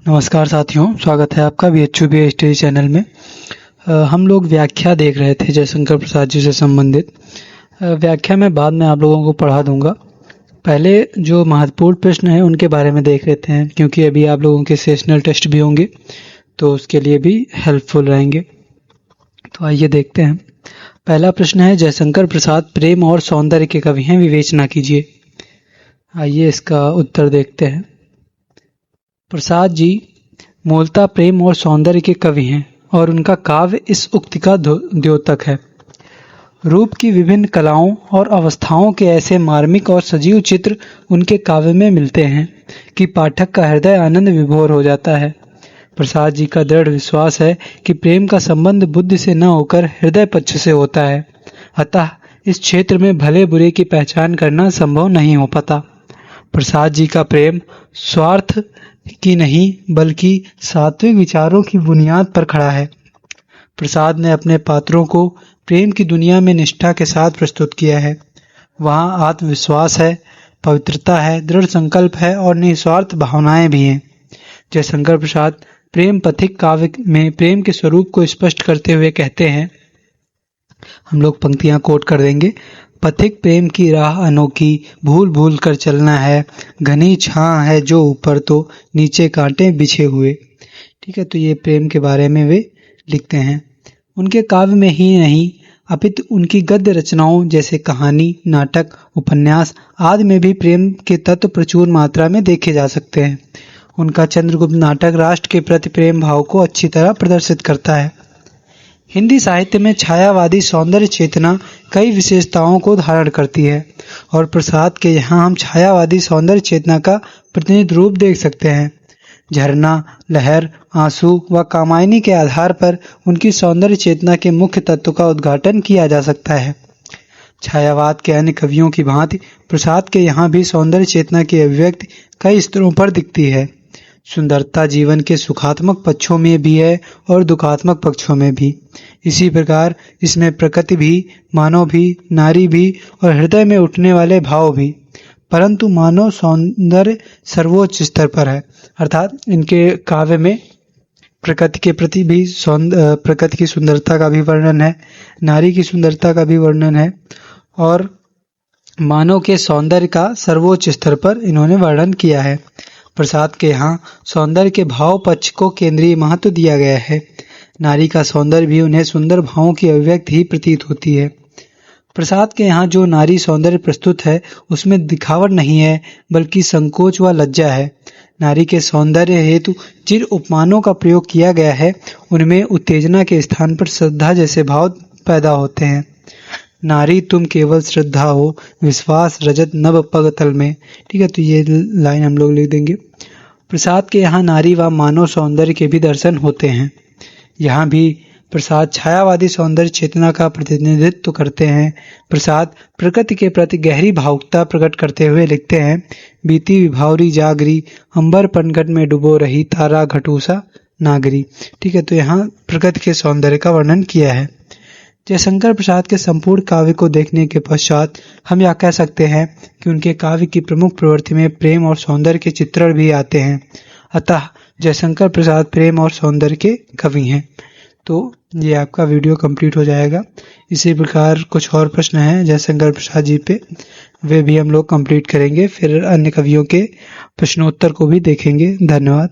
नमस्कार साथियों, स्वागत है आपका VHUB स्टडी चैनल में। हम लोग व्याख्या देख रहे थे जयशंकर प्रसाद जी से संबंधित। व्याख्या में बाद में आप लोगों को पढ़ा दूंगा। पहले जो महत्वपूर्ण प्रश्न है उनके बारे में देख लेते हैं, क्योंकि अभी आप लोगों के सेशनल टेस्ट भी होंगे तो उसके लिए भी हेल्पफुल रहेंगे। तो आइए देखते हैं। पहला प्रश्न है, जयशंकर प्रसाद प्रेम और सौंदर्य के कवि हैं, विवेचना कीजिए। आइए इसका उत्तर देखते हैं। प्रसाद जी मूलतः प्रेम और सौंदर्य के कवि हैं और उनका काव्य इस उक्ति का द्योतक है। रूप की विभिन्न कलाओं और अवस्थाओं के ऐसे मार्मिक और सजीव चित्र उनके काव्य में मिलते हैं कि पाठक का हृदय आनंद विभोर हो जाता है। प्रसाद जी का दृढ़ विश्वास है कि प्रेम का संबंध बुद्धि से न होकर हृदय पक्ष से होता है, अतः इस क्षेत्र में भले बुरे की पहचान करना संभव नहीं हो पाता। प्रसाद जी का प्रेम स्वार्थ की नहीं बल्कि सात्विक विचारों की बुनियाद पर खड़ा है। प्रसाद ने अपने पात्रों को प्रेम की दुनिया में निष्ठा के साथ प्रस्तुत किया है। वहाँ आत्मविश्वास है, पवित्रता है, दृढ़ संकल्प है और निस्वार्थ भावनाएं भी हैं। जयशंकर प्रसाद प्रेम पथिक काव्य में प्रेम के स्वरूप को स्पष्ट करते हुए कहते हैं, हम लोग पंक्तियां कोट कर देंगे। पथिक प्रेम की राह अनोखी, भूल भूल कर चलना है, घनी छां है जो ऊपर तो नीचे कांटे बिछे हुए। ठीक है, तो ये प्रेम के बारे में वे लिखते हैं। उनके काव्य में ही नहीं अपितु उनकी गद्य रचनाओं जैसे कहानी, नाटक, उपन्यास आदि में भी प्रेम के तत्व प्रचुर मात्रा में देखे जा सकते हैं। उनका चंद्रगुप्त नाटक राष्ट्र के प्रति प्रेम भाव को अच्छी तरह प्रदर्शित करता है। हिंदी साहित्य में छायावादी सौंदर्य चेतना कई विशेषताओं को धारण करती है और प्रसाद के यहाँ हम छायावादी सौंदर्य चेतना का प्रतिनिधि रूप देख सकते हैं। झरना, लहर, आंसू व कामायनी के आधार पर उनकी सौंदर्य चेतना के मुख्य तत्व का उद्घाटन किया जा सकता है। छायावाद के अन्य कवियों की भांति प्रसाद के यहाँ भी सौंदर्य चेतना की अभिव्यक्ति कई स्तरों पर दिखती है। सुंदरता जीवन के सुखात्मक पक्षों में भी है और दुखात्मक पक्षों में भी। इसी प्रकार इसमें प्रकृति भी, मानव भी, नारी भी और हृदय में उठने वाले भाव भी। परंतु मानव सौंदर्य सर्वोच्च स्तर पर है, अर्थात इनके काव्य में प्रकृति के प्रति भी प्रकृति की सुंदरता का भी वर्णन है, नारी की सुंदरता का भी वर्णन है और मानव के सौंदर्य का सर्वोच्च स्तर पर इन्होंने वर्णन किया है। प्रसाद के यहाँ सौंदर्य के भाव पक्ष को केंद्रीय महत्व दिया गया है। नारी का सौंदर्य भी उन्हें सुंदर भावों की अभिव्यक्ति ही प्रतीत होती है। प्रसाद के यहाँ जो नारी सौंदर्य प्रस्तुत है उसमें दिखावट नहीं है बल्कि संकोच व लज्जा है। नारी के सौंदर्य हेतु जिन उपमानों का प्रयोग किया गया है उनमें उत्तेजना के स्थान पर श्रद्धा जैसे भाव पैदा होते हैं। नारी तुम केवल श्रद्धा हो, विश्वास रजत नभ पग तल में। ठीक है, तो ये लाइन हम लोग लिख देंगे। प्रसाद के यहाँ नारी व मानव सौंदर्य के भी दर्शन होते हैं। यहाँ भी प्रसाद छायावादी सौंदर्य चेतना का प्रतिनिधित्व करते हैं। प्रसाद प्रकृति के प्रति गहरी भावुकता प्रकट करते हुए लिखते हैं, बीती विभावरी जागरी, अंबर पनघट में डुबो रही, तारा घटूसा नागरी। ठीक है, तो यहाँ प्रकृति के सौंदर्य का वर्णन किया है। जयशंकर प्रसाद के संपूर्ण काव्य को देखने के पश्चात हम यह कह सकते हैं कि उनके काव्य की प्रमुख प्रवृत्ति में प्रेम और सौंदर्य के चित्रण भी आते हैं। अतः जयशंकर प्रसाद प्रेम और सौंदर्य के कवि हैं। तो ये आपका वीडियो कंप्लीट हो जाएगा। इसी प्रकार कुछ और प्रश्न हैं जयशंकर प्रसाद जी पे, वे भी हम लोग कंप्लीट करेंगे। फिर अन्य कवियों के प्रश्नोत्तर को भी देखेंगे। धन्यवाद।